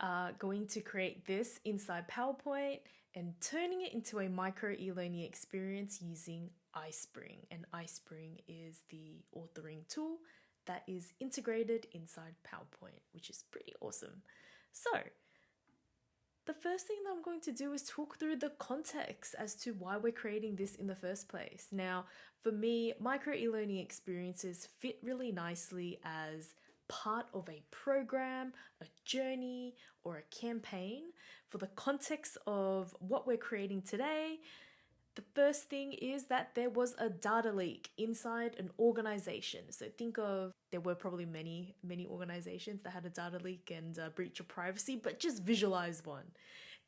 are going to create this inside PowerPoint and turning it into a micro e-learning experience using iSpring. And iSpring is the authoring tool that is integrated inside PowerPoint, which is pretty awesome. So the first thing that I'm going to do is talk through the context as to why we're creating this in the first place. Now, for me, micro e-learning experiences fit really nicely as part of a program, a journey, or a campaign. For the context of what we're creating today, the first thing is that there was a data leak inside an organization. So think of, there were probably many organizations that had a data leak and a breach of privacy, but just visualize one.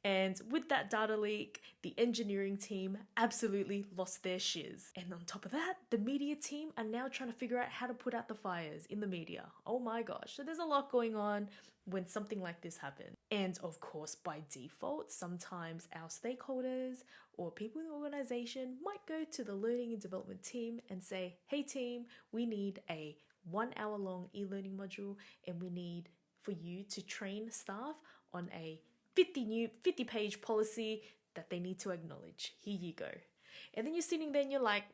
And with that data leak, the engineering team absolutely lost their shiz. And on top of that, the media team are now trying to figure out how to put out the fires in the media. Oh my gosh. So there's a lot going on when something like this happens. And of course, by default, sometimes our stakeholders or people in the organization might go to the learning and development team and say, hey team, we need a 1 hour long e-learning module and we need for you to train staff on a 50 page policy that they need to acknowledge. Here you go. And then you're sitting there and you're like,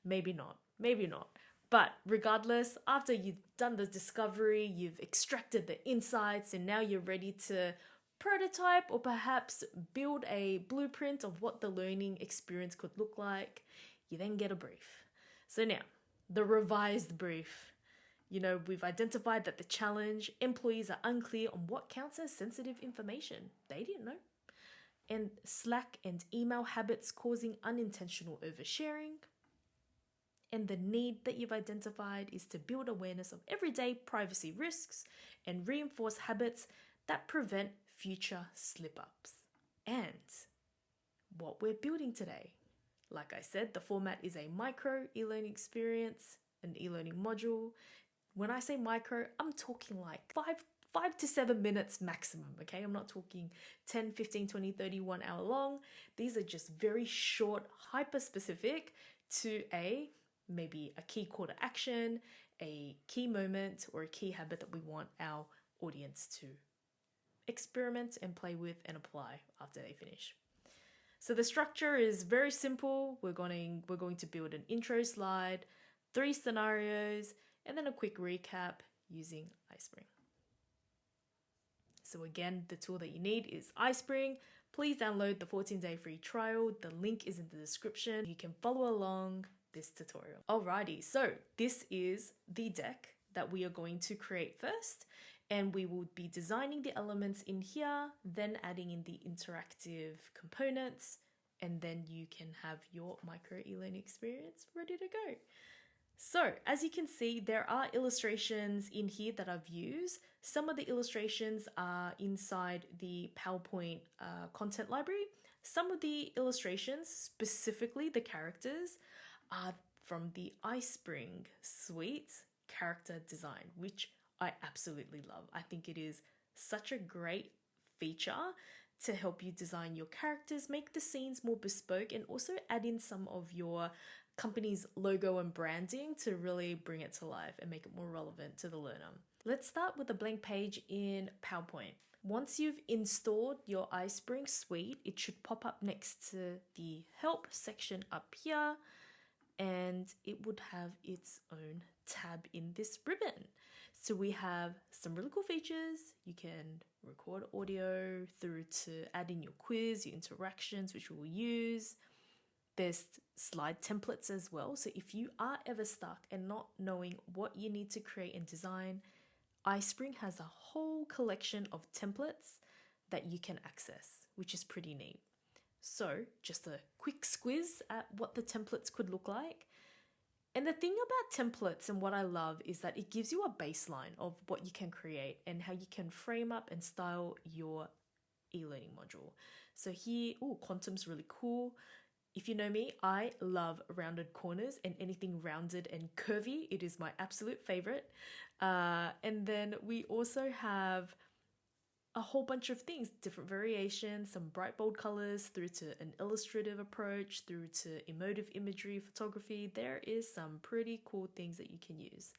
maybe not. But regardless, after you've done the discovery, you've extracted the insights, and now you're ready to prototype or perhaps build a blueprint of what the learning experience could look like, you then get a brief. So now, the revised brief. We've identified that the challenge, employees are unclear on what counts as sensitive information. They didn't know. And Slack and email habits causing unintentional oversharing. And the need that you've identified is to build awareness of everyday privacy risks and reinforce habits that prevent future slip-ups. And what we're building today. Like I said, the format is a micro e-learning experience, an e-learning module. When I say micro, I'm talking like 5 to 7 minutes maximum, okay? I'm not talking 10, 15, 20, 30, 1 hour long. These are just very short, hyper-specific to maybe a key call to action, a key moment, or a key habit that we want our audience to experiment and play with and apply after they finish. So the structure is very simple. We're going to build an intro slide, 3 scenarios, and then a quick recap using iSpring. So again, the tool that you need is iSpring. Please download the 14-day free trial. The link is in the description. You can follow along this tutorial. Alrighty, so this is the deck that we are going to create first, and we will be designing the elements in here, then adding in the interactive components, and then you can have your micro e-learning experience ready to go. So as you can see, there are illustrations in here that I've used. Some of the illustrations are inside the PowerPoint content library. Some of the illustrations, specifically the characters, are from the iSpring suite character design, which I absolutely love. I think it is such a great feature to help you design your characters, make the scenes more bespoke, and also add in some of your company's logo and branding to really bring it to life and make it more relevant to the learner. Let's start with a blank page in PowerPoint. Once you've installed your iSpring suite, it should pop up next to the help section up here, and it would have its own tab in this ribbon. So we have some really cool features. You can record audio through to add in your quiz, your interactions, which we will use. There's slide templates as well. So if you are ever stuck and not knowing what you need to create and design, iSpring has a whole collection of templates that you can access, which is pretty neat. So just a quick squiz at what the templates could look like. And the thing about templates and what I love is that it gives you a baseline of what you can create and how you can frame up and style your e-learning module. So here, quantum's really cool. If you know me, I love rounded corners and anything rounded and curvy. It is my absolute favorite. And then we also have a whole bunch of things, different variations, some bright bold colors through to an illustrative approach, through to emotive imagery, photography. There is some pretty cool things that you can use.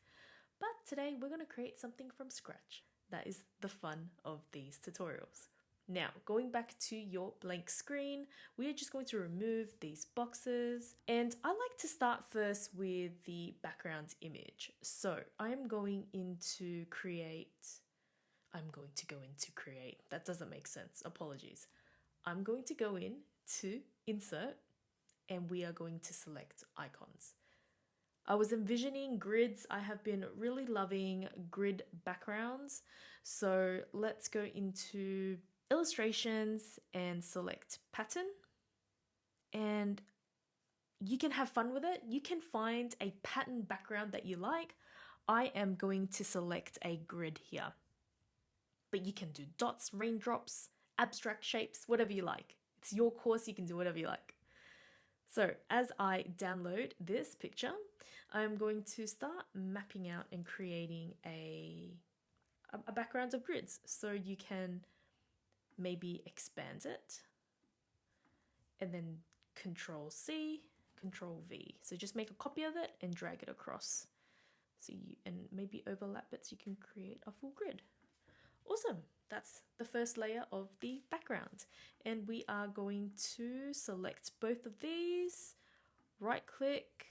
But today we're going to create something from scratch. That is the fun of these tutorials. Now, going back to your blank screen, we are just going to remove these boxes. And I like to start first with the background image. So I'm going into create. That doesn't make sense. Apologies. I'm going to go in to insert, and we are going to select icons. I was envisioning grids. I have been really loving grid backgrounds. So let's go into illustrations and select pattern. And you can have fun with it. You can find a pattern background that you like. I am going to select a grid here. But you can do dots, raindrops, abstract shapes, whatever you like. It's your course, you can do whatever you like. So as I download this picture, I'm going to start mapping out and creating a background of grids. So you can maybe expand it and then Control C, Control V. So just make a copy of it and drag it across. And maybe overlap it so you can create a full grid. Awesome. That's the first layer of the background. And we are going to select both of these, right click.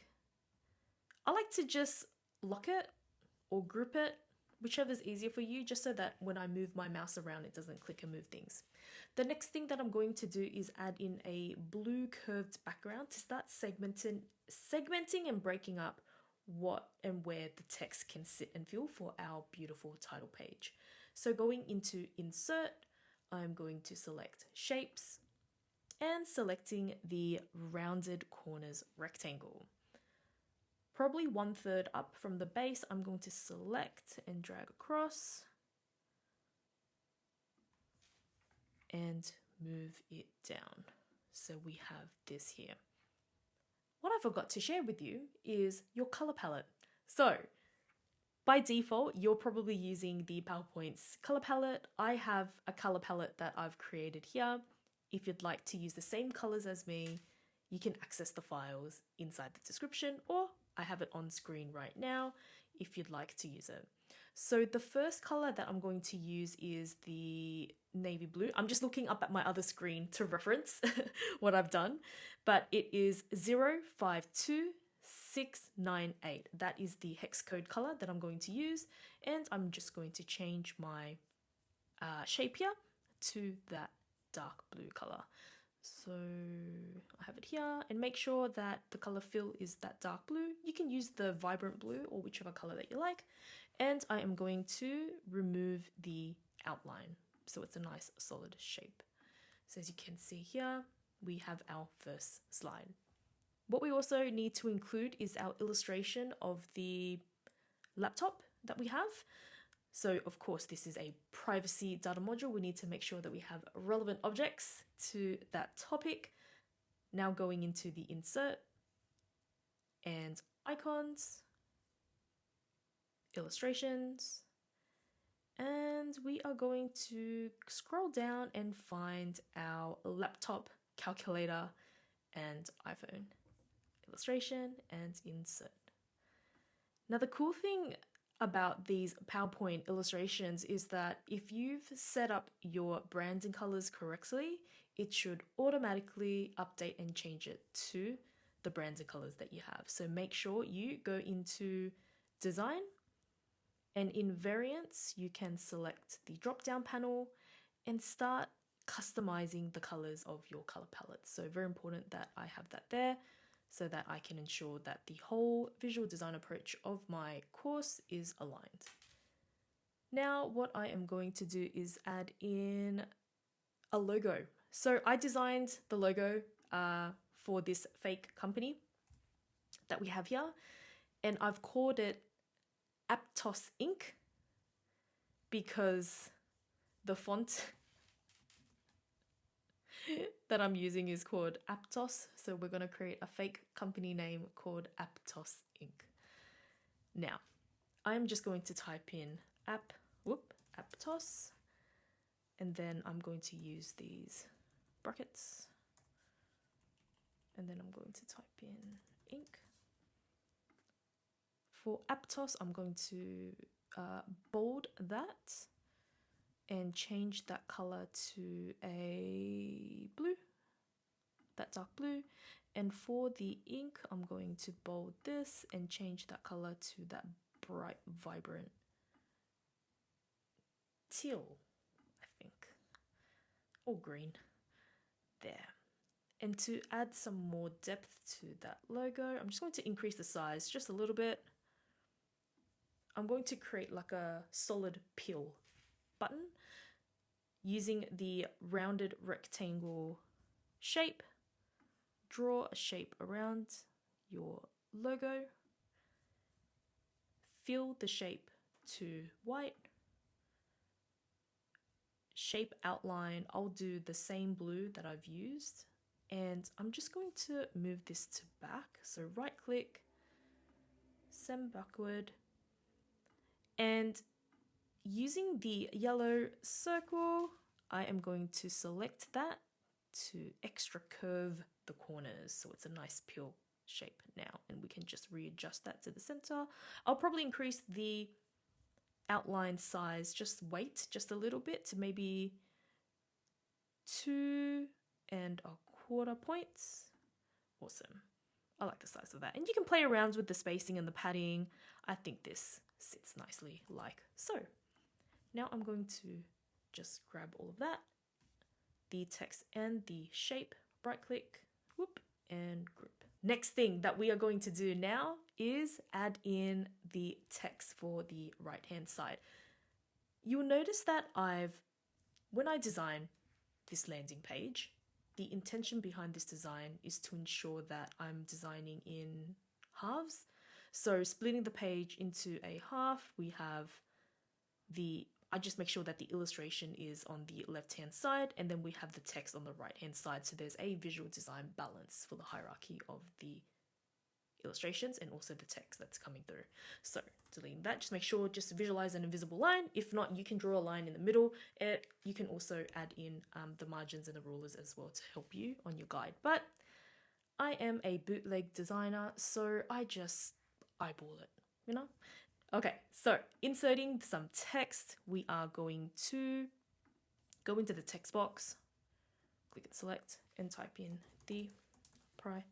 I like to just lock it or group it, whichever is easier for you, just so that when I move my mouse around, it doesn't click and move things. The next thing that I'm going to do is add in a blue curved background to start segmenting and breaking up what and where the text can sit and feel for our beautiful title page. So going into insert, I'm going to select shapes and selecting the rounded corners rectangle. Probably 1/3 up from the base, I'm going to select and drag across and move it down. So we have this here. What I forgot to share with you is your color palette. So by default, you're probably using the PowerPoint's color palette. I have a color palette that I've created here. If you'd like to use the same colors as me, you can access the files inside the description, or I have it on screen right now if you'd like to use it. So the first color that I'm going to use is the navy blue. I'm just looking up at my other screen to reference what I've done, but it is 052698. That is the hex code color that I'm going to use, and I'm just going to change my shape here to that dark blue color. So I have it here, and make sure that the color fill is that dark blue. You can use the vibrant blue or whichever color that you like. And I am going to remove the outline so it's a nice solid shape. So as you can see here, we have our first slide. What we also need to include is our illustration of the laptop that we have. So of course, this is a privacy data module. We need to make sure that we have relevant objects to that topic. Now going into the insert and icons, illustrations, and we are going to scroll down and find our laptop, calculator, and iPhone. Illustration and insert. Now the cool thing about these PowerPoint illustrations is that if you've set up your branding colors correctly, it should automatically update and change it to the branding colors that you have. So make sure you go into design, and in variants, you can select the drop-down panel and start customizing the colors of your color palette. So very important that I have that there, so that I can ensure that the whole visual design approach of my course is aligned. Now, what I am going to do is add in a logo. So I designed the logo for this fake company that we have here, and I've called it Aptos Inc. because the font that I'm using is called Aptos. So we're going to create a fake company name called Aptos Inc. Now, I'm just going to type in Aptos, and then I'm going to use these brackets, and then I'm going to type in Inc. For Aptos, I'm going to bold that and change that color to a blue, that dark blue. And for the ink, I'm going to bold this and change that color to that bright, vibrant teal, I think, or green. There. And to add some more depth to that logo, I'm just going to increase the size just a little bit. I'm going to create like a solid peel button using the rounded rectangle shape. Draw a shape around your logo. Fill the shape to white. Shape outline, I'll do the same blue that I've used. And I'm just going to move this to back. So right click, send backward. And using the yellow circle, I am going to select that to extra curve the corners. So it's a nice peel shape now. And we can just readjust that to the center. I'll probably increase the outline size, just weight just a little bit to maybe 2 1/4 points. Awesome. I like the size of that. And you can play around with the spacing and the padding. I think this sits nicely like so. Now I'm going to just grab all of that, the text and the shape, right click, whoop, and group. Next thing that we are going to do now is add in the text for the right hand side. You'll notice that when I design this landing page, the intention behind this design is to ensure that I'm designing in halves. So splitting the page into a half, we have I just make sure that the illustration is on the left-hand side, and then we have the text on the right-hand side. So there's a visual design balance for the hierarchy of the illustrations and also the text that's coming through. So deleting that, just make sure, just visualize an invisible line. If not, you can draw a line in the middle. You can also add in the margins and the rulers as well to help you on your guide. But I am a bootleg designer, so I just eyeball it, you know? Okay, so inserting some text, we are going to go into the text box, click and select, and type in the privacy.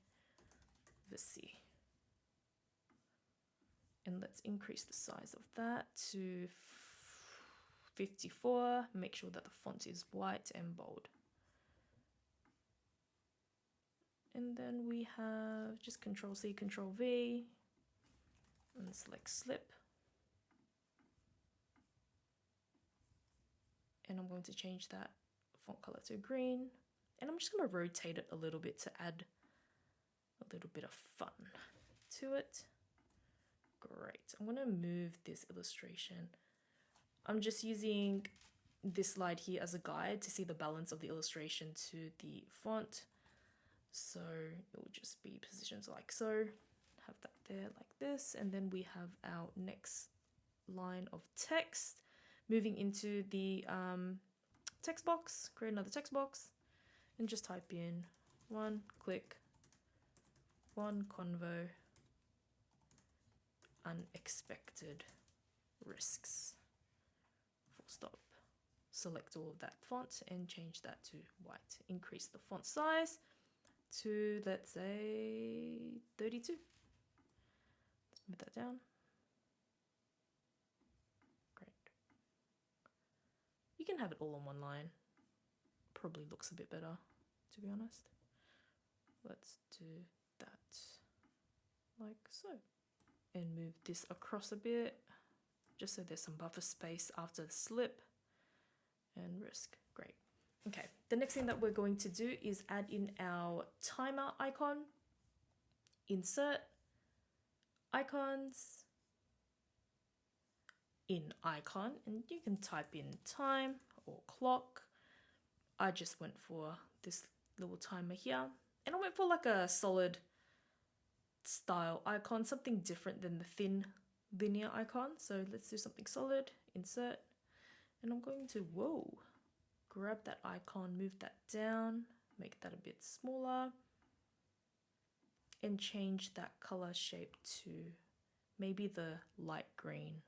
And let's increase the size of that to 54. Make sure that the font is white and bold. And then we have just Control C, Control V, and select slip. And I'm going to change that font color to green. And I'm just going to rotate it a little bit to add a little bit of fun to it. Great. I'm going to move this illustration. I'm just using this slide here as a guide to see the balance of the illustration to the font. So it will just be positioned like so. Have that there like this. And then we have our next line of text. Moving into the text box, create another text box, and just type in one click, one convo, unexpected risks, full stop. Select all of that font and change that to white. Increase the font size to, let's say, 32. Let's move that down. You can have it all on one line. Probably looks a bit better, to be honest. Let's do that like so. And move this across a bit, just so there's some buffer space after the slip and risk. Great. Okay, the next thing that we're going to do is add in our timer icon. Insert, icons, in icon, and you can type in time or clock. I just went for this little timer here, and I went for like a solid style icon, something different than the thin linear icon. So let's do something solid, insert, and I'm going to, grab that icon, move that down, make that a bit smaller, and change that color shape to maybe the light green.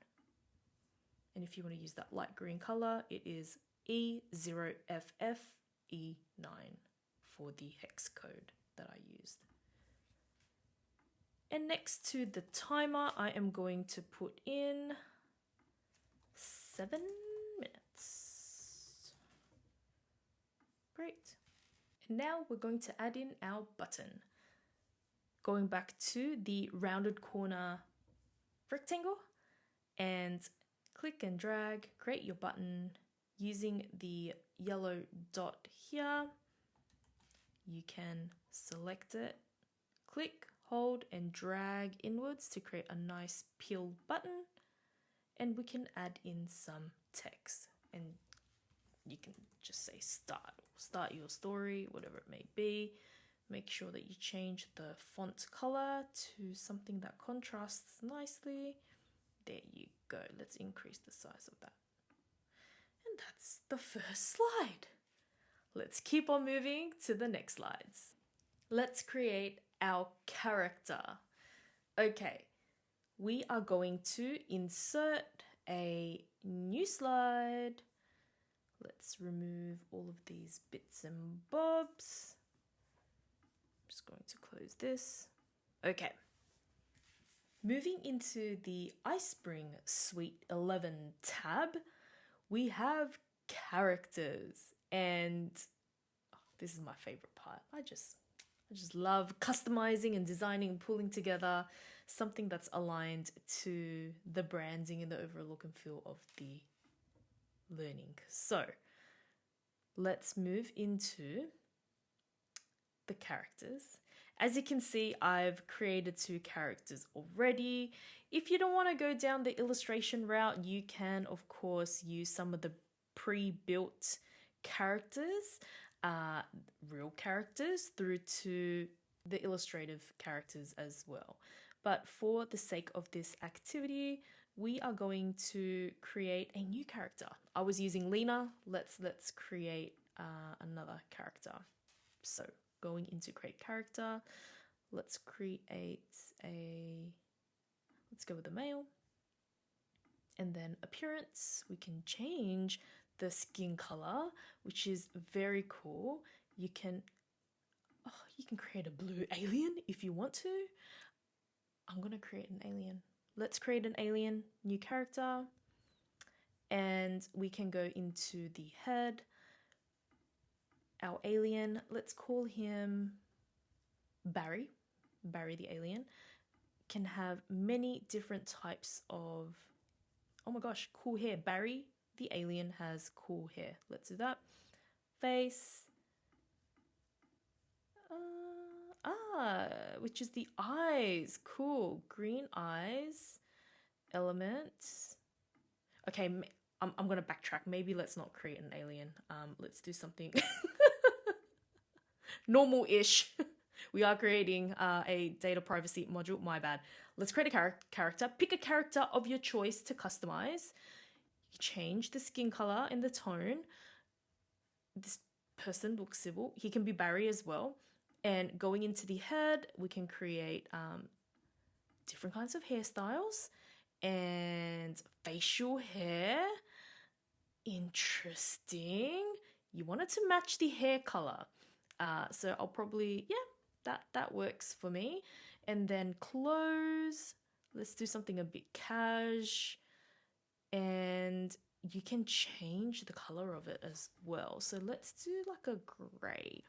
And if you want to use that light green color, it is E0FFE9 for the hex code that I used. And next to the timer, I am going to put in 7 minutes. Great. And now we're going to add in our button. Going back to the rounded corner rectangle and click and drag, create your button using the yellow dot here. You can select it, click, hold and drag inwards to create a nice peeled button, and we can add in some text, and you can just say start your story, whatever it may be. Make sure that you change the font color to something that contrasts nicely. There you go. Let's increase the size of that. And that's the first slide. Let's keep on moving to the next slides. Let's create our character. Okay, we are going to insert a new slide. Let's remove all of these bits and bobs. I'm just going to close this. Okay. Moving into the iSpring Suite 11 tab, we have characters, and this is my favorite part. I just love customizing and designing and pulling together something that's aligned to the branding and the overall look and feel of the learning. So let's move into the characters. As you can see, I've created 2 characters already. If you don't want to go down the illustration route, you can, of course, use some of the pre-built characters, real characters, through to the illustrative characters as well. But for the sake of this activity, we are going to create a new character. I was using Lena. Let's create another character. So going into create character, let's go with the male. And then appearance, we can change the skin color, which is very cool. You can create a blue alien if you want to. I'm gonna create an alien. Let's create an alien, new character, and we can go into the head. Our alien, let's call him Barry. Barry the alien can have many different types of, oh my gosh, cool hair. Barry the alien has cool hair. Let's do that. Face. Which is the eyes. Cool. Green eyes. Elements. Okay, I'm going to backtrack. Maybe let's not create an alien. Let's do something normal-ish. We are creating a data privacy module. My bad. Let's create a character. Pick a character of your choice to customize. You change the skin color and the tone. This person looks civil. He can be Barry as well. And going into the head, we can create different kinds of hairstyles and facial hair. Interesting. You want it to match the hair color. So I'll probably, that works for me. And then clothes, let's do something a bit cash. And you can change the color of it as well. So let's do like a gray.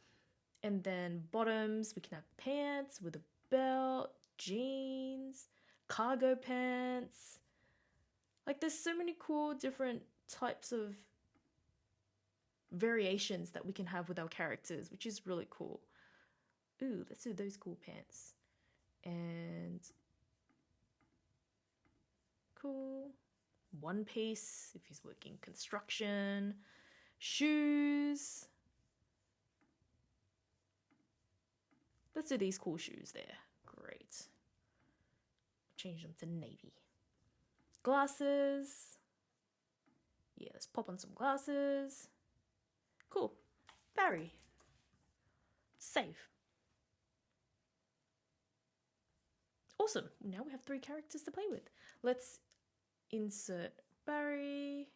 And then bottoms, we can have pants with a belt, jeans, cargo pants. Like there's so many cool different types of variations that we can have with our characters, which is really cool. Ooh, let's do those cool pants. And cool. One piece if he's working construction. Shoes. Let's do these cool shoes there. Great. Change them to navy. Glasses. Yeah, let's pop on some glasses. Cool. Barry. Save. Awesome. Now we have 3 characters to play with. Let's insert Barry.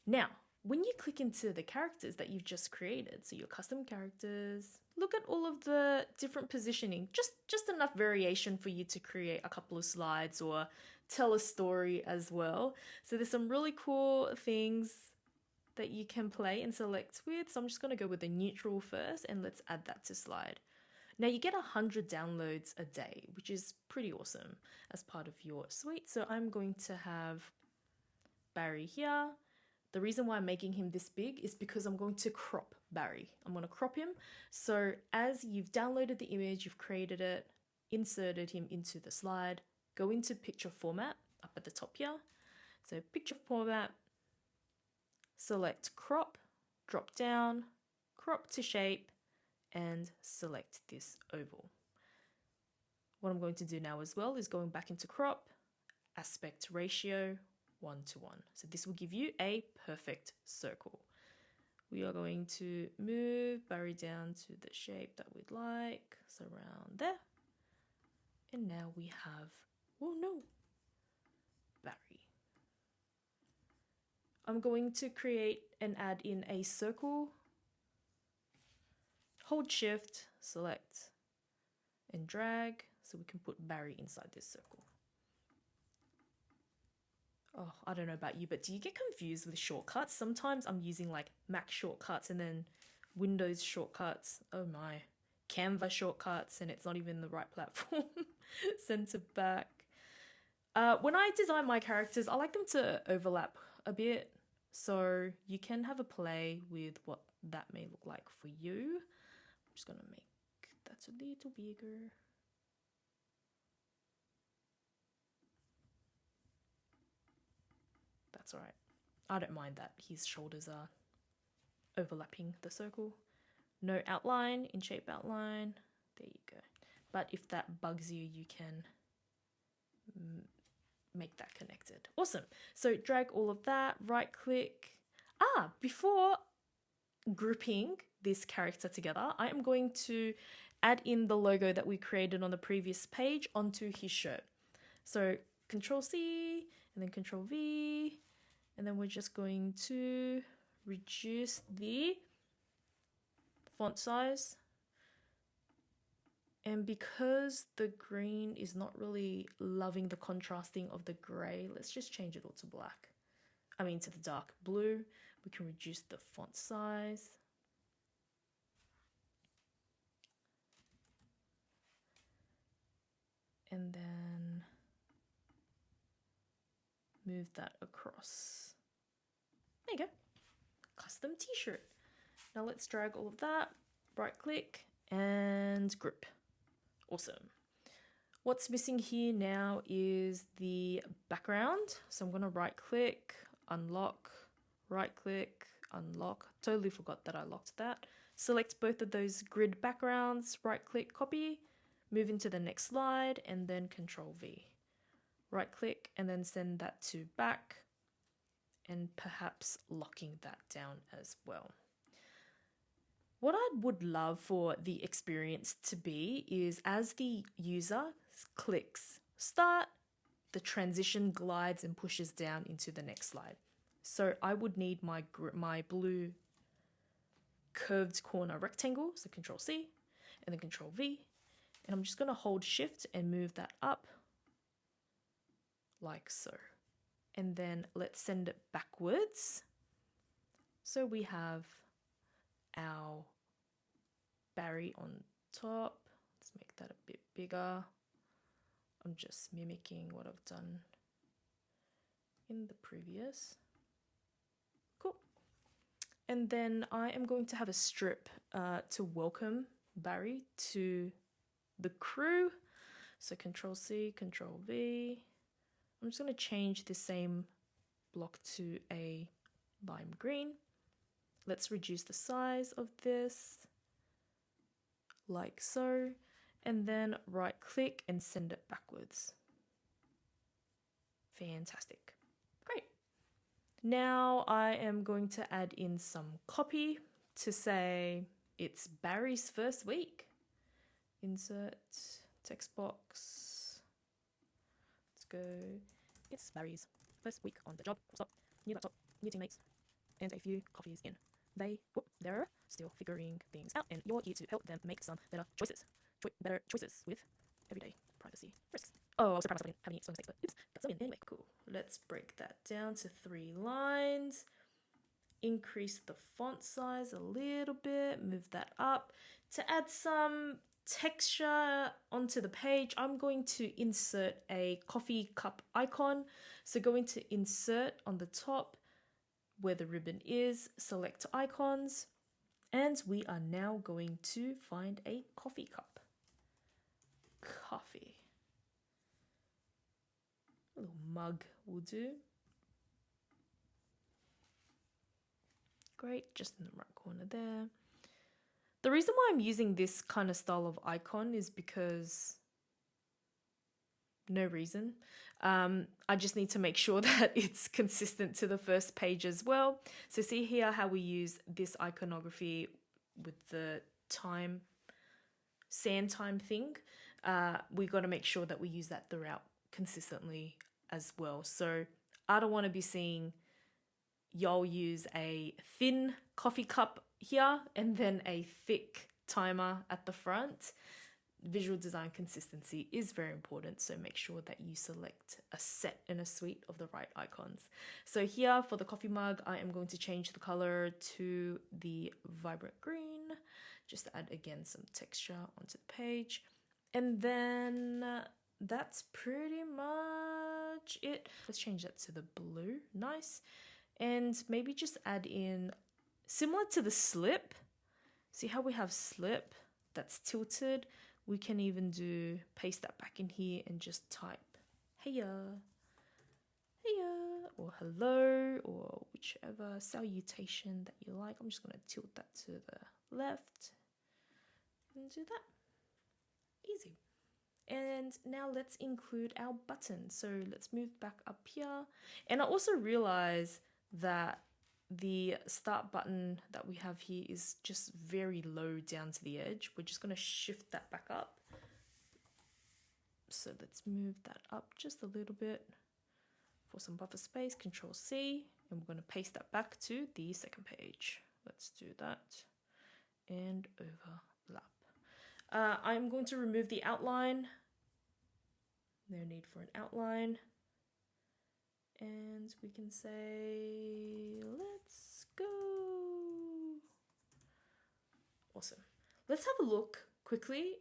Now, when you click into the characters that you've just created, so your custom characters, look at all of the different positioning, just enough variation for you to create a couple of slides or tell a story as well. So there's some really cool things that you can play and select with. So I'm just going to go with the neutral first, and let's add that to slide. Now you get 100 downloads a day, which is pretty awesome as part of your suite. So I'm going to have Barry here. The reason why I'm making him this big is because I'm going to crop Barry. I'm going to crop him. So as you've downloaded the image, you've created it, inserted him into the slide, go into picture format up at the top here. So picture format, select crop, drop down, crop to shape, and select this oval. What I'm going to do now as well is going back into crop, aspect ratio, 1:1. So this will give you a perfect circle. We are going to move Barry down to the shape that we'd like, so around there. And now we have, oh no, Barry. I'm going to create and add in a circle. Hold shift, select, and drag so we can put Barry inside this circle. Oh, I don't know about you, but do you get confused with shortcuts? Sometimes I'm using like Mac shortcuts and then Windows shortcuts. Oh my, Canva shortcuts, and it's not even the right platform. Center back. When I design my characters, I like them to overlap a bit. So you can have a play with what that may look like for you. I'm just gonna make that a little bigger. That's all right. I don't mind that his shoulders are overlapping the circle. No outline, in shape outline. There you go. But if that bugs you, you can make that connected. Awesome. So drag all of that, right click. Before grouping this character together, I am going to add in the logo that we created on the previous page onto his shirt. So Control C and then Control V, and then we're just going to reduce the font size. And because the green is not really loving the contrasting of the gray, let's just change it all to black. I mean, to the dark blue. We can reduce the font size. And then move that across. There you go. Custom t-shirt. Now let's drag all of that, right click and group. Awesome. What's missing here now is the background. So I'm going to right click, unlock, right click, unlock. Totally forgot that I locked that. Select both of those grid backgrounds, right click, copy, move into the next slide, and then Control V. Right click and then send that to back, and perhaps locking that down as well. What I would love for the experience to be is as the user clicks start, the transition glides and pushes down into the next slide. So I would need my blue curved corner rectangle, so Control C and then Control V, and I'm just going to hold shift and move that up like so. And then let's send it backwards. So we have our Barry on top. Let's make that a bit bigger. I'm just mimicking what I've done in the previous. Cool. And then I am going to have a strip to welcome Barry to the crew. So Control C, Control V. I'm just going to change the same block to a lime green. Let's reduce the size of this like so, and then right click and send it backwards. Fantastic. Great. Now I am going to add in some copy to say it's Barry's first week. Insert text box. Let's go. It's Barry's first week on the job. Stop. new laptop, new teammates, and a few coffees in. They're still figuring things out, and you're here to help them make some better choices. Better choices with everyday privacy risks. Oh, I was so proud of myself having any mistakes, but oops, got some in anyway. Cool. Let's break that down to 3 lines. Increase the font size a little bit, move that up. To add some texture onto the page, I'm going to insert a coffee cup icon. So going to insert on the top where the ribbon is, select icons, and we are now going to find a coffee cup. Coffee. A little mug will do. Great, just in the right corner there. The reason why I'm using this kind of style of icon is because no reason. I just need to make sure that it's consistent to the first page as well. So see here how we use this iconography with the time, sand time thing. We got to make sure that we use that throughout consistently as well. So I don't want to be seeing y'all use a thin coffee cup here and then a thick timer at the front. Visual design consistency is very important, so make sure that you select a set and a suite of the right icons. So here for the coffee mug, I am going to change the color to the vibrant green, just to add again some texture onto the page. And then that's pretty much it. Let's change that to the blue, nice. And maybe just add in, similar to the slip, see how we have slip that's tilted? We can even do, paste that back in here and just type heya, heya, or hello, or whichever salutation that you like. I'm just going to tilt that to the left and do that. Easy. And now let's include our button. So let's move back up here. And I also realize that the start button that we have here is just very low down to the edge. We're just going to shift that back up. So let's move that up just a little bit for some buffer space, Control C, and we're going to paste that back to the second page. Let's do that and overlap. I'm going to remove the outline. No need for an outline. And we can say, let's go. Awesome. Let's have a look quickly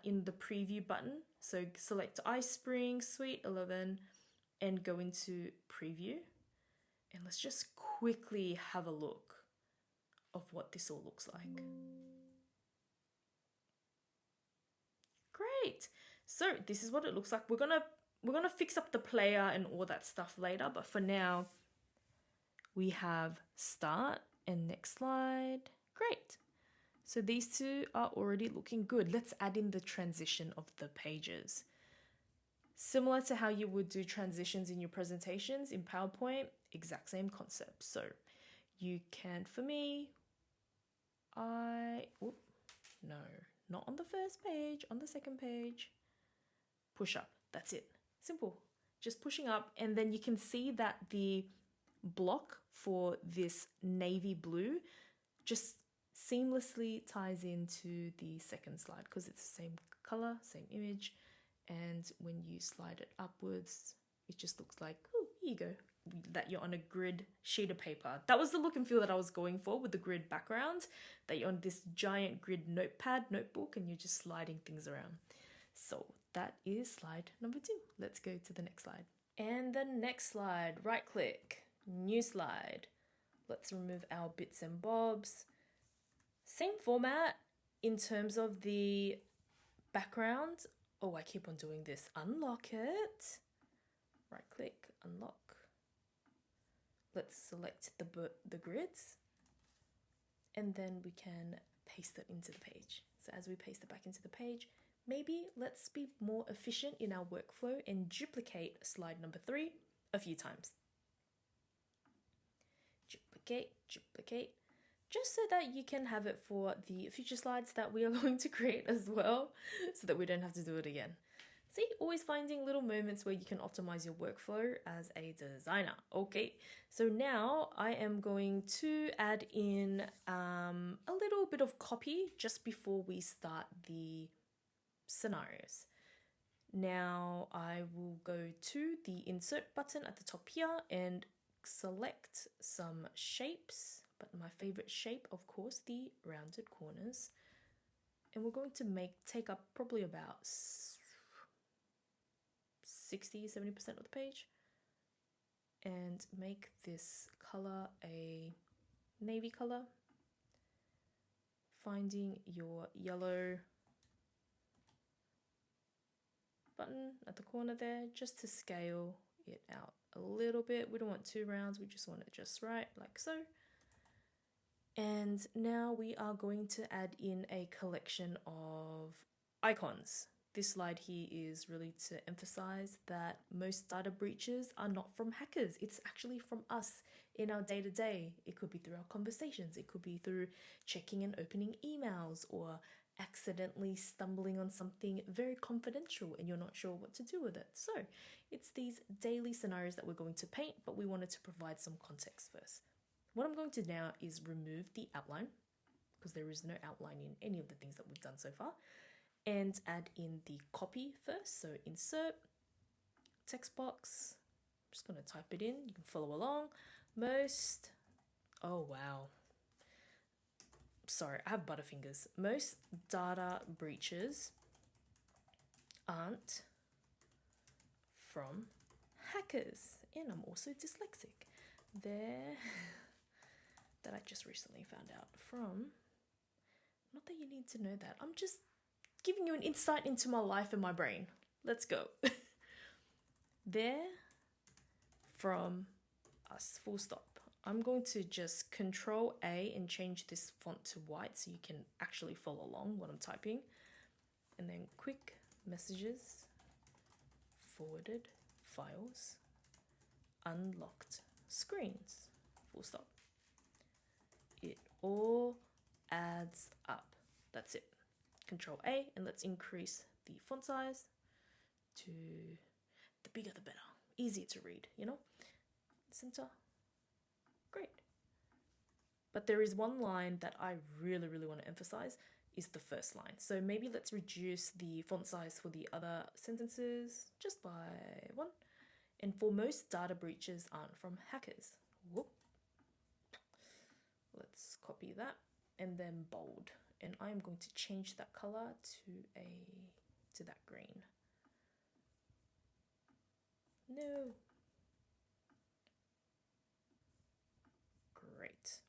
in the preview button. So select iSpring Suite 11 and go into preview. And let's just quickly have a look of what this all looks like. Great. So this is what it looks like. We're gonna fix up the player and all that stuff later, but for now we have start and next slide. Great. So these two are already looking good. Let's add in the transition of the pages. Similar to how you would do transitions in your presentations in PowerPoint, exact same concept. So you can, for me, no, not on the first page, on the second page, push up, that's it. Simple, just pushing up, and then you can see that the block for this navy blue just seamlessly ties into the second slide because it's the same color, same image, and when you slide it upwards, it just looks like, oh, here you go, that you're on a grid sheet of paper. That was the look and feel that I was going for with the grid background, that you're on this giant grid notebook, and you're just sliding things around. So that is slide number 2. Let's go to the next slide. And the next slide, right click, new slide. Let's remove our bits and bobs. Same format in terms of the background. Oh, I keep on doing this. Unlock it. Right click, unlock. Let's select the grids. And then we can paste it into the page. So as we paste it back into the page, maybe let's be more efficient in our workflow and duplicate slide number 3 a few times. Duplicate, duplicate, just so that you can have it for the future slides that we are going to create as well, so that we don't have to do it again. See, always finding little moments where you can optimize your workflow as a designer. Okay, so now I am going to add in a little bit of copy just before we start the scenarios. Now I will go to the insert button at the top here and select some shapes, but my favorite shape, of course, the rounded corners. And we're going to take up probably about 60-70% of the page and make this color a navy color, finding your yellow button at the corner there just to scale it out a little bit. We don't want 2 rounds, we just want it just right, like so. And now we are going to add in a collection of icons. This slide here is really to emphasize that most data breaches are not from hackers. It's actually from us in our day-to-day. It could be through our conversations. It could be through checking and opening emails or accidentally stumbling on something very confidential and you're not sure what to do with it. So it's these daily scenarios that we're going to paint, but we wanted to provide some context first. What I'm going to do now is remove the outline, because there is no outline in any of the things that we've done so far, and add in the copy first. So insert, text box, I'm just going to type it in, you can follow along. Oh wow, sorry, I have butterfingers. Most data breaches aren't from hackers, and I'm also dyslexic. That I just recently found out from, not that you need to know that, I'm just giving you an insight into my life and my brain. Let's go. They're from us, full stop. I'm going to just Control A and change this font to white so you can actually follow along what I'm typing. And then quick messages, forwarded files, unlocked screens, full stop. It all adds up. That's it. Control A, and let's increase the font size to the bigger the better. Easier to read, you know? Center. Great. But there is one line that I really want to emphasize, is the first line. So maybe let's reduce the font size for the other sentences just by 1. And for most data breaches aren't from hackers. Whoop. Let's copy that and then bold. And I'm going to change that color to that green. No. Great.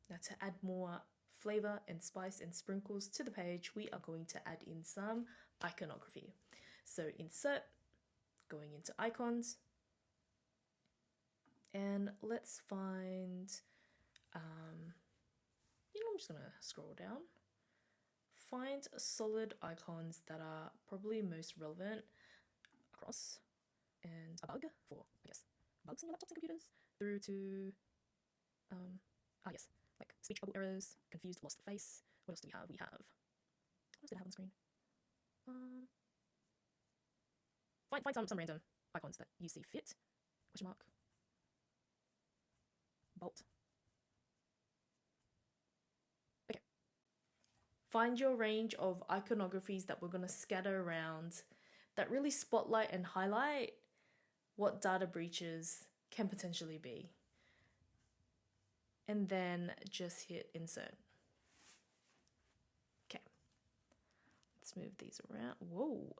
Now to add more flavor and spice and sprinkles to the page, we are going to add in some iconography. So insert, going into icons, and let's find, I'm just gonna scroll down. Find solid icons that are probably most relevant across, and a bug for, I guess, bugs in your laptops and computers, through to, yes, like speech bubble errors, confused, lost face. What else do we have? What else did I have on the screen? Find some random icons that you see fit. Question mark. Bolt. Okay. Find your range of iconographies that we're going to scatter around that really spotlight and highlight what data breaches can potentially be. And then just hit insert. Okay. Let's move these around. Whoa.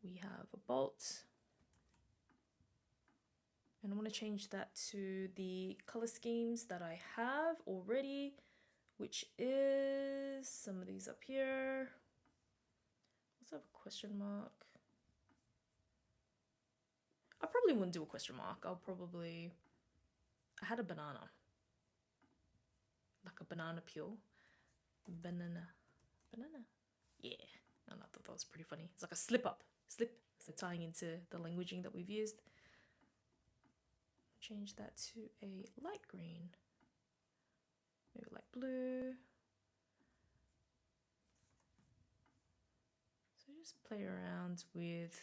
We have a bolt. And I want to change that to the color schemes that I have already, which is some of these up here. Let's have a question mark. I probably wouldn't do a question mark. I had a banana. Like a banana peel. Banana. Yeah. And I thought that was pretty funny. It's like a slip. So tying into the languaging that we've used. Change that to a light green. Maybe light blue. just play around with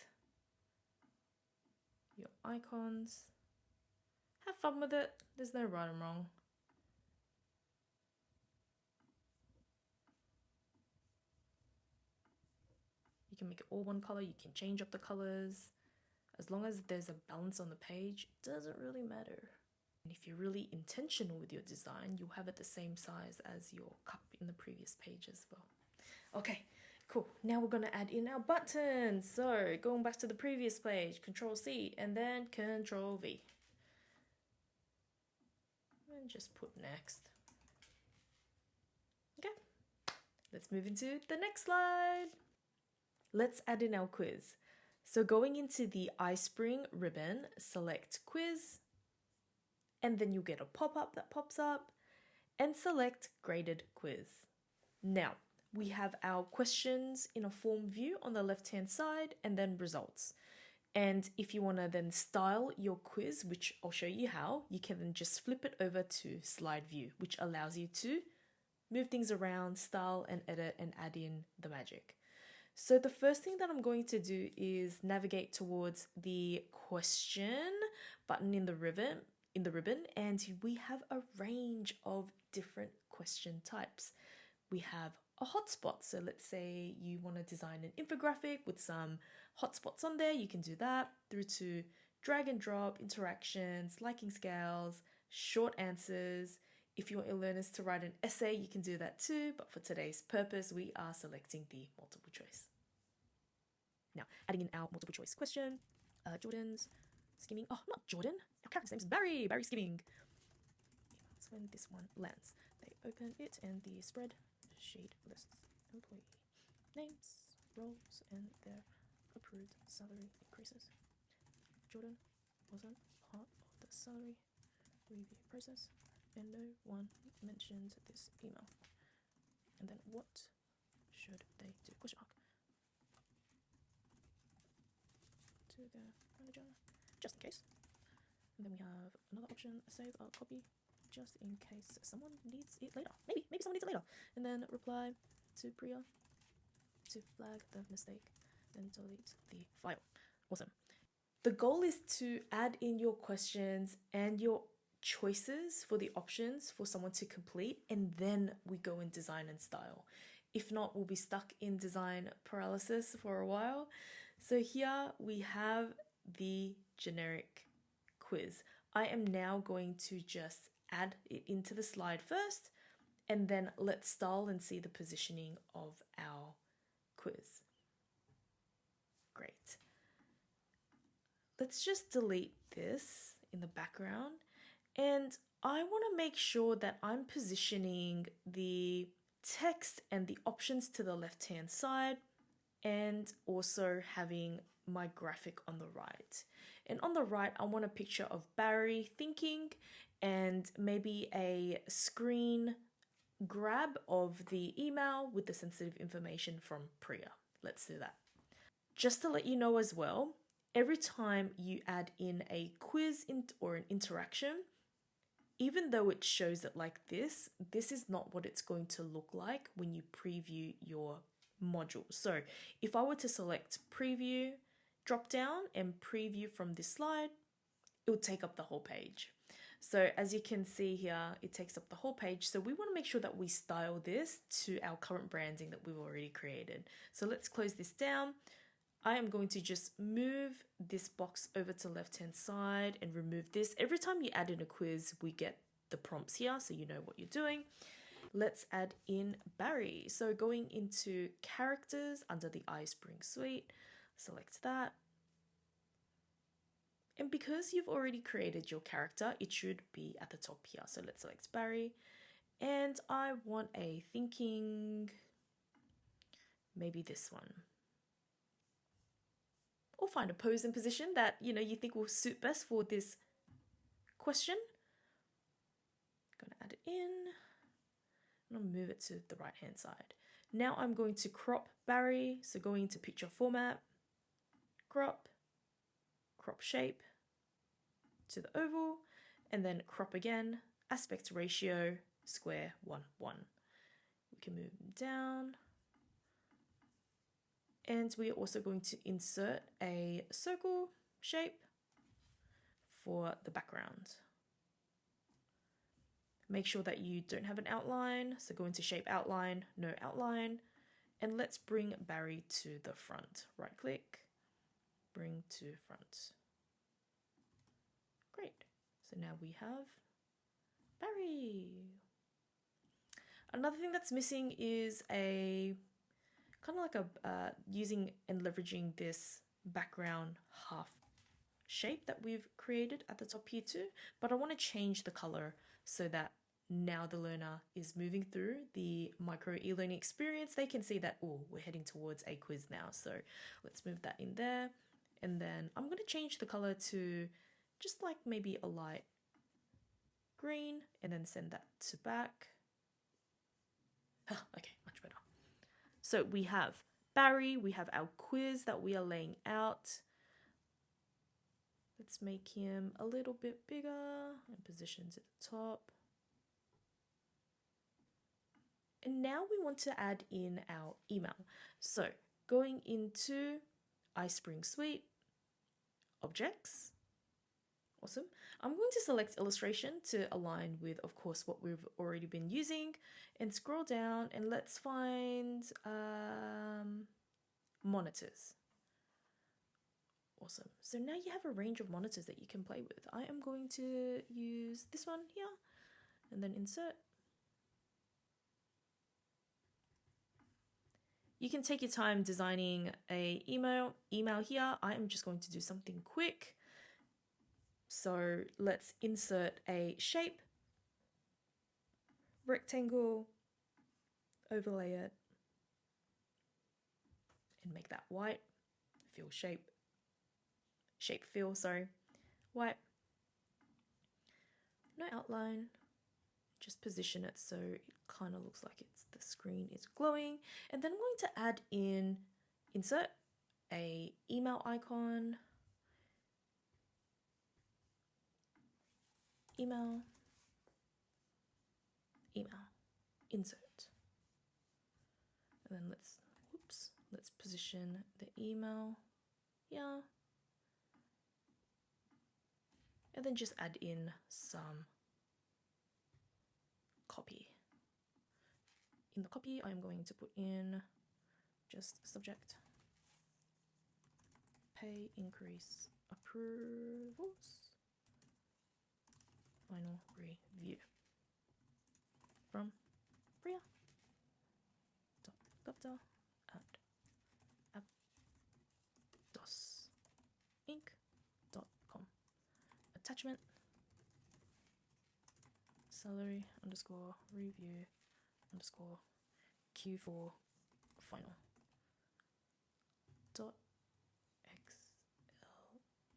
your icons. Have fun with it. There's no right and wrong. You can make it all one color. You can change up the colors. As long as there's a balance on the page, it doesn't really matter. And if you're really intentional with your design, you'll have it the same size as your cup in the previous page as well. Okay, cool. Now we're going to add in our buttons. So going back to the previous page, Control C and then Control V. And just put next. Okay, let's move into the next slide. Let's add in our quiz. So going into the iSpring ribbon, select quiz, and then you'll get a pop-up that pops up, and select graded quiz. Now, we have our questions in a form view on the left-hand side, and then results. And if you want to then style your quiz, which I'll show you how, you can then just flip it over to slide view, which allows you to move things around, style and edit and add in the magic. So the first thing that I'm going to do is navigate towards the question button in the ribbon, and we have a range of different question types. We have a hotspot. So let's say you want to design an infographic with some hotspots on there, you can do that, through to drag and drop, interactions, liking scales, short answers. If you want your learners to write an essay, you can do that too, but for today's purpose, we are selecting the multiple choice. Now, adding in our multiple choice question, Jordan's skimming, oh, not Jordan, our character's name is Barry skimming. That's when this one lands. They open it and the spreadsheet lists employee names, roles, and their approved salary increases. Jordan wasn't part of the salary review process, and no one mentioned this email. And then what should they do? Question mark. To the manager, just in case. And then we have another option, save a copy, just in case someone needs it later. Maybe someone needs it later. And then reply to Priya to flag the mistake, then delete the file. Awesome. The goal is to add in your questions and your choices for the options for someone to complete, and then we go in design and style. If not, we'll be stuck in design paralysis for a while. So here we have the generic quiz. I am now going to just add it into the slide first, and then let's style and see the positioning of our quiz. Great. Let's just delete this in the background, and I want to make sure that I'm positioning the text and the options to the left-hand side, and also having my graphic on the right. And on the right, I want a picture of Barry thinking and maybe a screen grab of the email with the sensitive information from Priya. Let's do that. Just to let you know as well, every time you add in a quiz or an interaction, even though it shows it like this is not what it's going to look like when you preview your module. So if I were to select preview, drop down and preview from this slide, it will take up the whole page. So as you can see here, it takes up the whole page. So we want to make sure that we style this to our current branding that we've already created. So let's close this down. I am going to just move this box over to the left-hand side and remove this. Every time you add in a quiz, we get the prompts here, so you know what you're doing. Let's add in Barry. So going into characters under the iSpring suite, select that. And because you've already created your character, it should be at the top here. So let's select Barry. And I want a thinking, maybe this one. Or find a pose and position that you think will suit best for this question. I'm going to add it in. And I'll move it to the right hand side. Now I'm going to crop Barry. So going to picture format, crop shape to the oval, and then crop again, aspect ratio, square 1:1. We can move them down. And we are also going to insert a circle shape for the background. Make sure that you don't have an outline, so go into shape outline, no outline, and let's bring Barry to the front. Right click, bring to front. Great, so now we have Barry. Another thing that's missing is a kind of like a using and leveraging this background half shape that we've created at the top here too, but I want to change the color so that now the learner is moving through the micro e-learning experience. They can see that, oh, we're heading towards a quiz now. So let's move that in there. And then I'm going to change the color to just like maybe a light green and then send that to back. Okay, much better. So we have Barry, we have our quiz that we are laying out. Let's make him a little bit bigger and positions at the top. And now we want to add in our email. So going into iSpring Suite, Objects, awesome. I'm going to select illustration to align with, of course, what we've already been using, and scroll down and let's find monitors. Awesome. So now you have a range of monitors that you can play with. I am going to use this one here and then insert. You can take your time designing a email here. I am just going to do something quick. So let's insert a shape, rectangle, overlay it, and make that white. Fill shape fill, sorry, white. No outline, just position it so it kind of looks like the screen is glowing. And then I'm going to add in, insert a email icon, email, insert. And then let's position the email here. And then just add in some copy. In the copy, I'm going to put in just subject, pay increase approvals, final review from Priya.gupta at apdosinc.com. Attachment, salary underscore review underscore Q4 final dot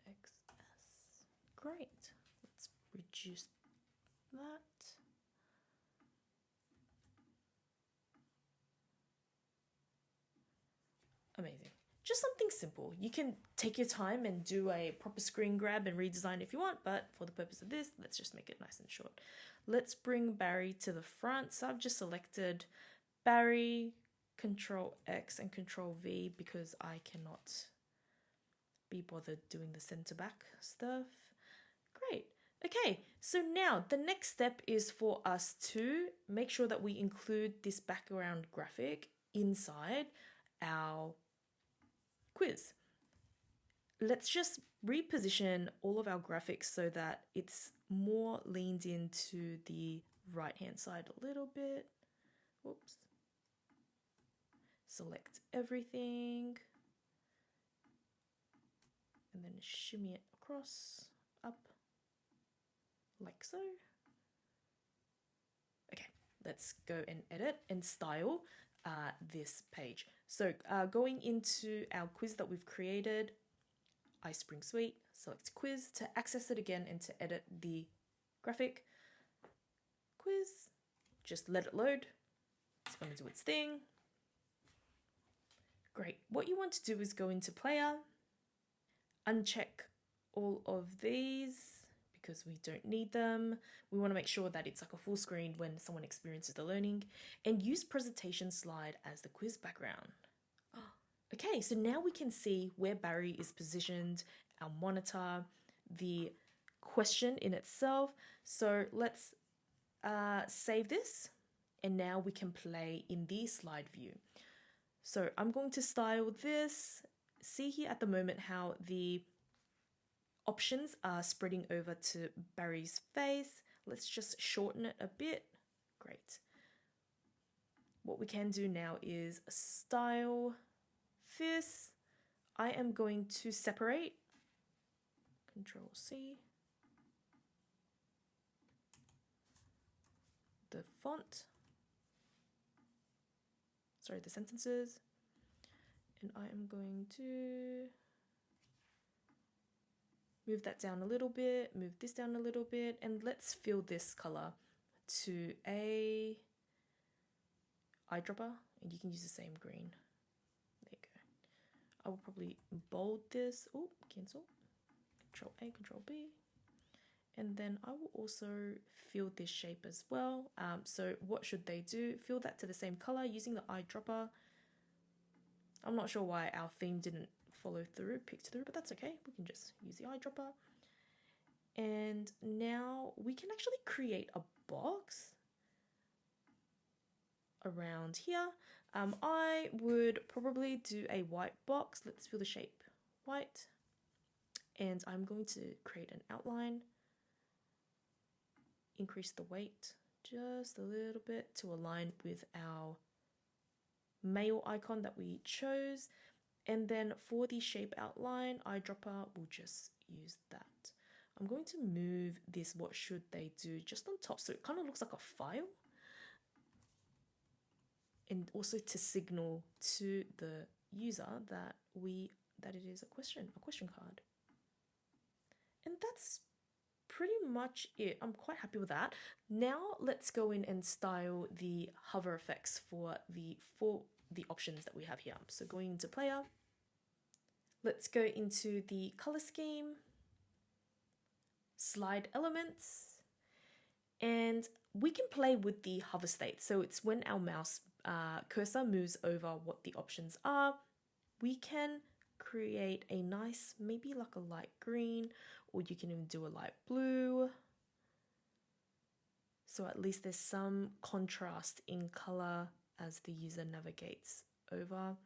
XLXS. Great. Let's reduce that. Amazing. Just something simple. You can take your time and do a proper screen grab and redesign if you want, but for the purpose of this, let's just make it nice and short. Let's bring Barry to the front. So I've just selected Barry, Control X and Control V because I cannot be bothered doing the center back stuff. Great. Okay, so now the next step is for us to make sure that we include this background graphic inside our quiz. Let's just reposition all of our graphics so that it's more leaned into the right hand side a little bit. Whoops. Select everything and then shimmy it across, up, like so. Okay, let's go and edit and style this page. So going into our quiz that we've created, iSpring Suite, select quiz to access it again and to edit the graphic. Quiz, just let it load. It's going to do its thing. Great. What you want to do is go into player, uncheck all of these because we don't need them. We want to make sure that it's like a full screen when someone experiences the learning, and use presentation slide as the quiz background. Okay, so now we can see where Barry is positioned, our monitor, the question in itself. So let's save this, and now we can play in the slide view. So I'm going to style this. See here at the moment how the options are spreading over to Barry's face. Let's just shorten it a bit. Great. What we can do now is style this. I am going to separate. Control C. The font. Sorry, the sentences. And I am going to move that down a little bit, move this down a little bit, and let's fill this color to a eyedropper, and you can use the same green. There you go. I will probably bold this. Oh, cancel. Control A, Control B. And then I will also fill this shape as well. So what should they do? Fill that to the same color using the eyedropper. I'm not sure why our theme didn't picked through, but that's okay. We can just use the eyedropper. And now we can actually create a box around here. I would probably do a white box. Let's fill the shape white. And I'm going to create an outline. Increase the weight just a little bit to align with our mail icon that we chose. And then for the shape outline, eyedropper, we'll just use that. I'm going to move this what should they do just on top, so it kind of looks like a file. And also to signal to the user that it is a question card. And that's pretty much it. I'm quite happy with that. Now let's go in and style the hover effects for the options that we have here. So going into player, let's go into the color scheme, slide elements, and we can play with the hover state. So it's when our mouse cursor moves over what the options are. We can create a nice, maybe like a light green, or you can even do a light blue. So at least there's some contrast in color as the user navigates over.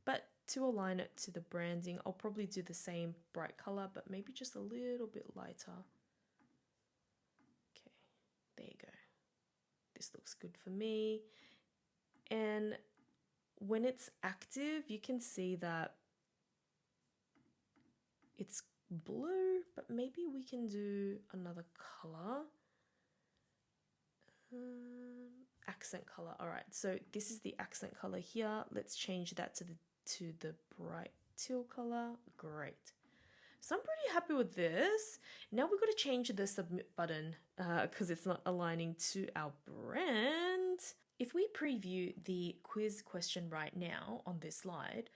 But to align it to the branding, I'll probably do the same bright color, but maybe just a little bit lighter. Okay, there you go. This looks good for me. And when it's active, you can see that it's blue, but maybe we can do another color. Accent color. All right, so this is the accent color here. Let's change that to the bright teal color. Great. So I'm pretty happy with this. Now we've got to change the submit button because it's not aligning to our brand. If we preview the quiz question right now on this slide,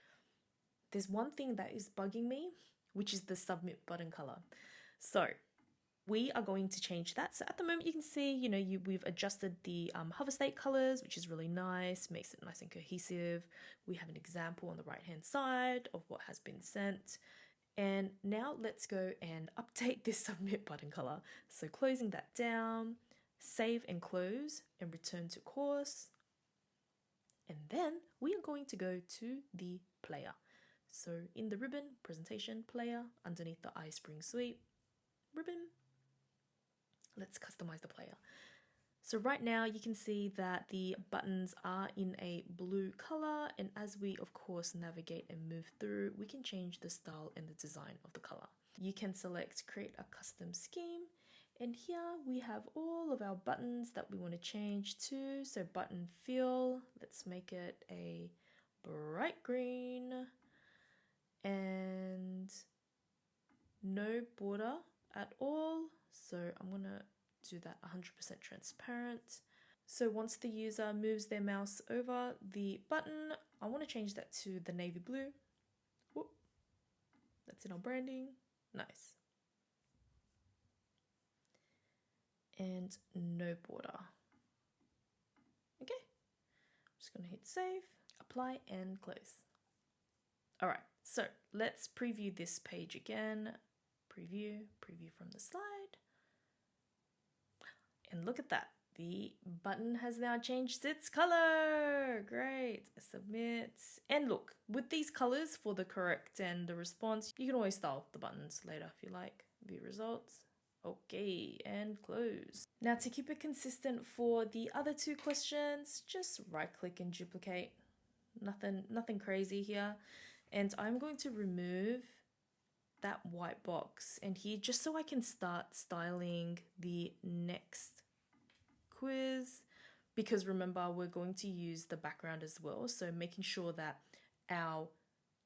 there's one thing that is bugging me, which is the submit button color. So we are going to change that. So at the moment you can see, we've adjusted the hover state colors, which is really nice, makes it nice and cohesive. We have an example on the right hand side of what has been sent. And now let's go and update this submit button color. So closing that down, save and close and return to course. And then we are going to go to the player. So in the ribbon, presentation player, underneath the iSpring suite, ribbon, let's customize the player. So right now you can see that the buttons are in a blue color, and as we of course navigate and move through, we can change the style and the design of the color. You can select create a custom scheme, and here we have all of our buttons that we want to change to. So button fill, let's make it a bright green and no border at all. So I'm gonna do that 100% transparent. So once the user moves their mouse over the button, I want to change that to the navy blue. Whoop. That's it on branding. Nice. And no border. Okay. I'm just going to hit save, apply, and close. All right, so let's preview this page again. Preview from the slide. And look at that. The button has now changed its color. Great. Submit. And look, with these colors for the correct and the response, you can always style the buttons later if you like. View results. Okay, and close. Now to keep it consistent for the other two questions, just right click and duplicate. Nothing crazy here. And I'm going to remove that white box and here just so I can start styling the next quiz, because remember we're going to use the background as well, so making sure that our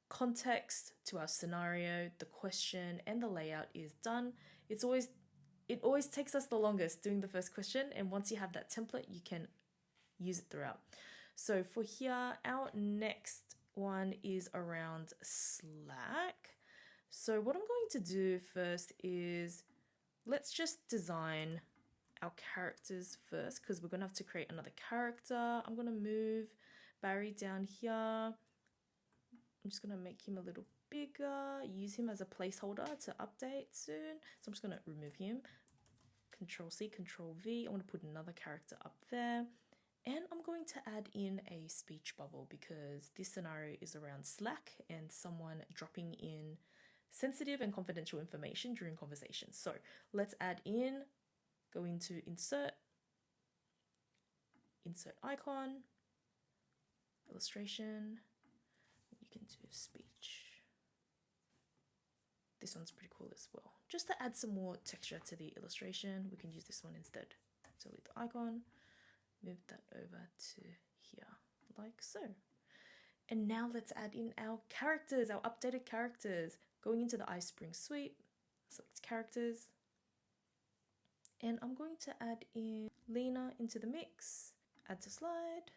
context to our scenario, the question and the layout is done. It always takes us the longest doing the first question, and once you have that template you can use it throughout. So for here, our next one is around Slack. So what I'm going to do first is let's just design our characters first, because we're going to have to create another character. I'm going to move Barry down here. I'm just going to make him a little bigger, use him as a placeholder to update soon. So I'm just going to remove him. Control C, Control V. I want to put another character up there. And I'm going to add in a speech bubble because this scenario is around Slack and someone dropping in sensitive and confidential information during conversations. So let's add in, go into insert icon, illustration, you can do speech. This one's pretty cool as well. Just to add some more texture to the illustration, we can use this one instead. Delete the icon, move that over to here, like so. And now let's add in our characters, our updated characters. Going into the iSpring suite, select characters, and I'm going to add in Lena into the mix, add to slide,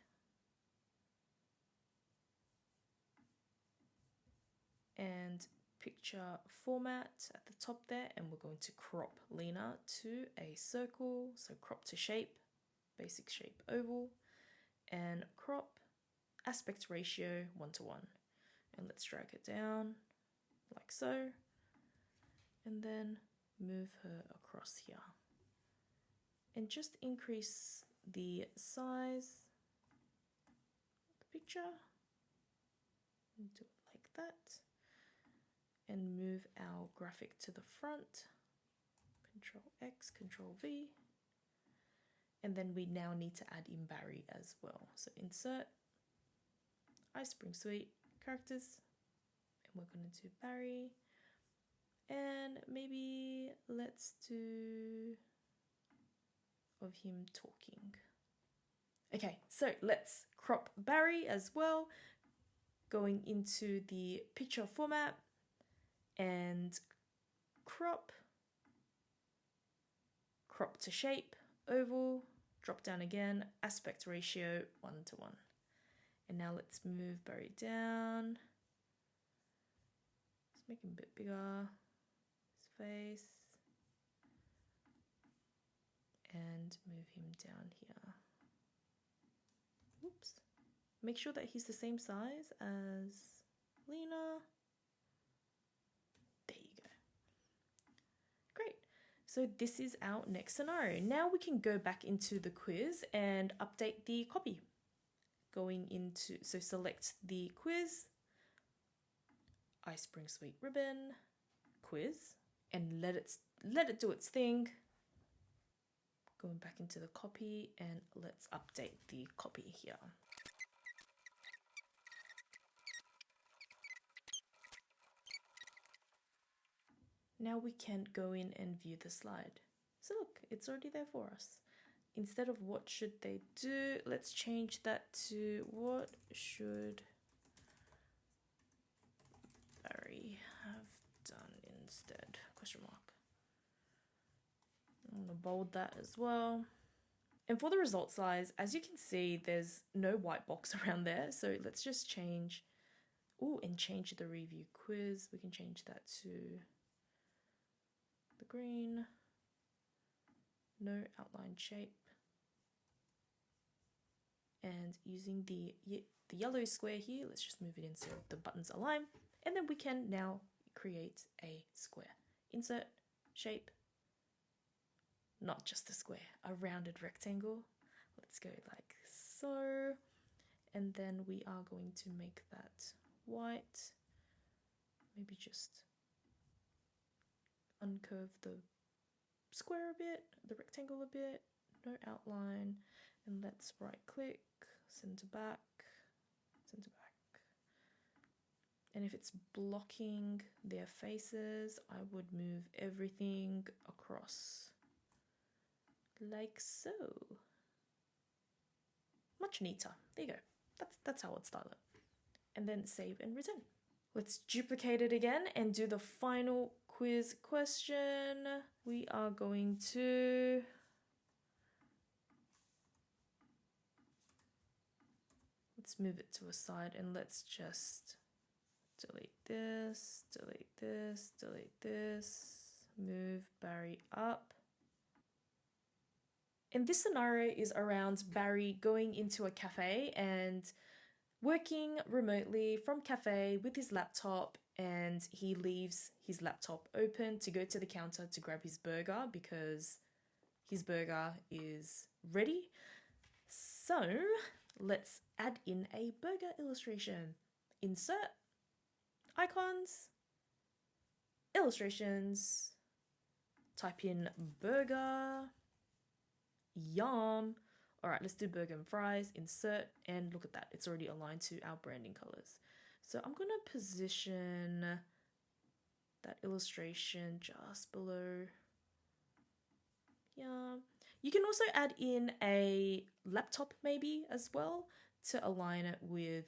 and picture format at the top there, and we're going to crop Lena to a circle, so crop to shape, basic shape oval, and crop aspect ratio 1:1. And let's drag it down like so, and then move her across here. And just increase the size of the picture, and do it like that. And move our graphic to the front, Control X, Control V. And then we now need to add in Barry as well. So insert, iSpring Suite, characters, and we're going to do Barry. And maybe let's do of him talking. Okay, so let's crop Barry as well, going into the picture format and crop to shape, oval, drop down again, aspect ratio 1:1. And now let's move Barry down. Let's make him a bit bigger, his face, and move him down here. Oops. Make sure that he's the same size as Lena. There you go. Great. So this is our next scenario. Now we can go back into the quiz and update the copy. Going into, so select the quiz, iSpring Suite ribbon, quiz, and let it do its thing. Going back into the copy, and let's update the copy here. Now we can go in and view the slide. So look, it's already there for us. Instead of what should they do, let's change that to what should Barry have done instead? Question mark. I'm going to bold that as well. And for the result size, as you can see, there's no white box around there. So let's just change, and change the review quiz. We can change that to the green, no outline shape. And using the yellow square here, let's just move it in so the buttons align. And then we can now create a square. Insert, shape, not just a square, a rounded rectangle. Let's go like so. And then we are going to make that white. Maybe just uncurve the square a bit, the rectangle a bit, no outline. And let's right click, center back, center back. And if it's blocking their faces, I would move everything across like so. Much neater. There you go. That's how I'd style it. And then save and return. Let's duplicate it again and do the final quiz question. We are going to let's move it to a side and let's just delete this, delete this, delete this, move Barry up. And this scenario is around Barry going into a cafe and working remotely from Café with his laptop, and he leaves his laptop open to go to the counter to grab his burger because his burger is ready. So let's add in a burger illustration. Insert, icons, illustrations, type in burger, yum. All right, let's do burger and fries, insert, and look at that. It's already aligned to our branding colors. So I'm gonna position that illustration just below. Yeah. You can also add in a laptop maybe as well to align it with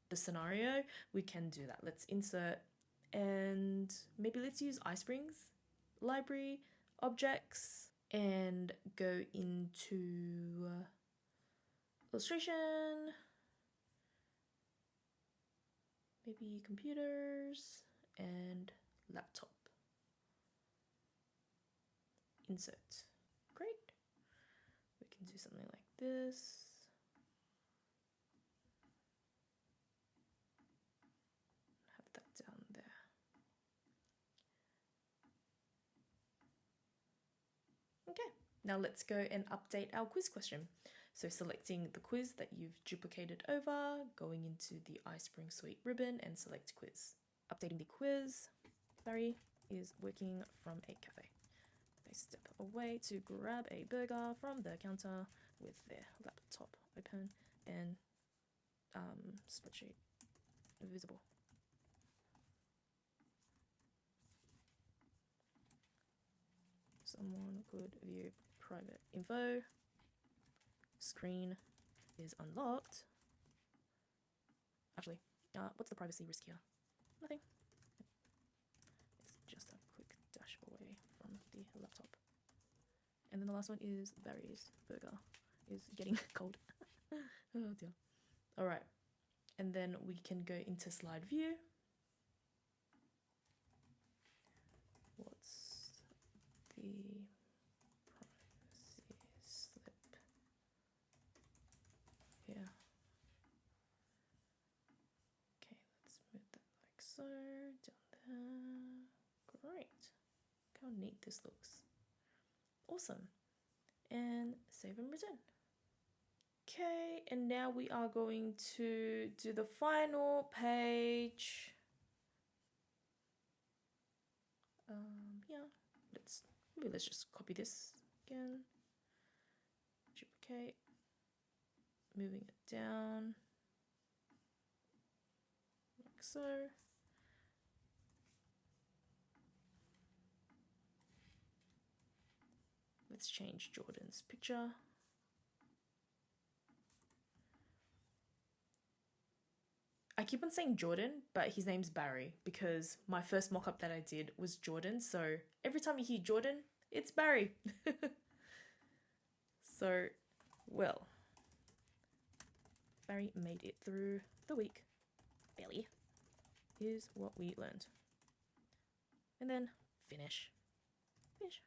the scenario. We can do that. Let's insert, and maybe let's use iSpring's library objects and go into illustration, maybe computers and laptop. Insert. Great. We can do something like this. Have that down there. Okay, now let's go and update our quiz question. So selecting the quiz that you've duplicated over, going into the iSpring Suite ribbon and select quiz. Updating the quiz, Barry is working from a cafe. They step away to grab a burger from the counter with their laptop open and spreadsheet visible. Someone could view private info. Screen is unlocked. Actually, what's the privacy risk here? Nothing. It's just a quick dash away from the laptop. And then the last one is Barry's burger is getting cold. Oh dear. All right. And then we can go into slide view. What's the privacy slip here? Okay, let's move that like so, down there. Great. Look how neat this looks. Awesome. And save and return. Okay, and now we are going to do the final page. Yeah, let's just copy this again. Duplicate, moving it down like so. Let's change Jordan's picture. I keep on saying Jordan, but his name's Barry because my first mock-up that I did was Jordan. So every time you hear Jordan, it's Barry. So, well, Barry made it through the week. Barely. Here's what we learned. And then finish. Finish.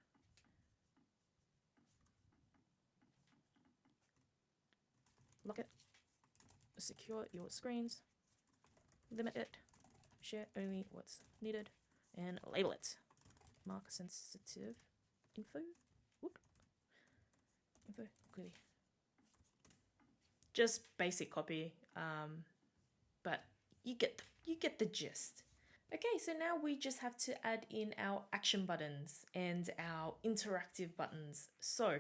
Lock it. Secure your screens. Limit it. share only what's needed, and label it. Mark sensitive info. Whoop. Info clearly. Just basic copy, but you get the gist. Okay, so now we just have to add in our action buttons and our interactive buttons. So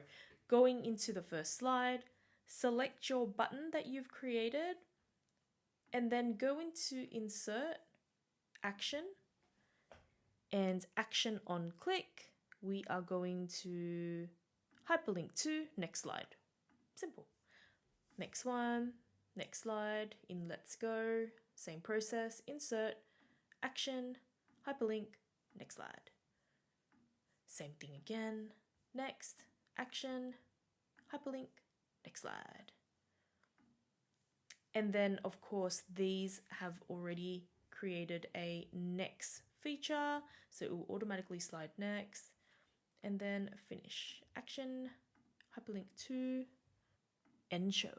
going into the first slide, select your button that you've created and then go into insert, action, and action on click. We are going to hyperlink to next slide. Simple. Next one, next slide, in let's go, same process, insert, action, hyperlink, next slide. Same thing again, next, action, hyperlink, next slide. And then of course these have already created a next feature, so it will automatically slide next, and then finish, action, hyperlink to, end show.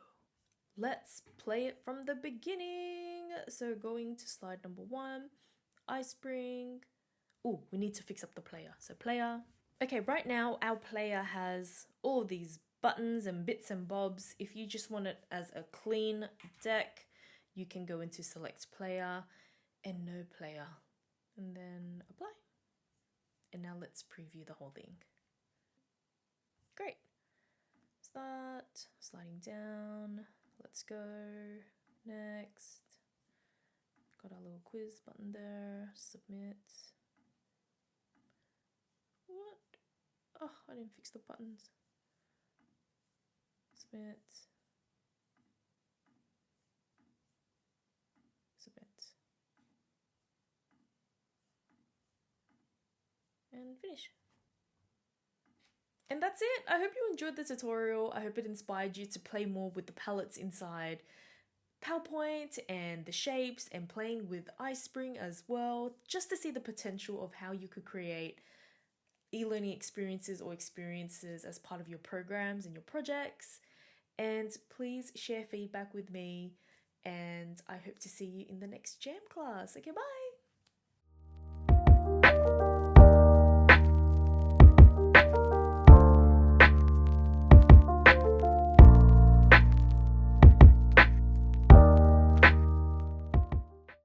Let's play it from the beginning. So going to slide number 1, iSpring. Oh, we need to fix up the player. So player. Okay, right now our player has all of these buttons and bits and bobs. If you just want it as a clean deck, you can go into select player and no player, and then apply. And now let's preview the whole thing. Great. Start, sliding down. Let's go. Next. Got our little quiz button there. Submit. What? Oh, I didn't fix the buttons. Submit. Submit. And finish. And that's it. I hope you enjoyed the tutorial. I hope it inspired you to play more with the palettes inside PowerPoint and the shapes, and playing with iSpring as well, just to see the potential of how you could create e-learning experiences or experiences as part of your programs and your projects. And please share feedback with me, and I hope to see you in the next jam class. Okay, bye.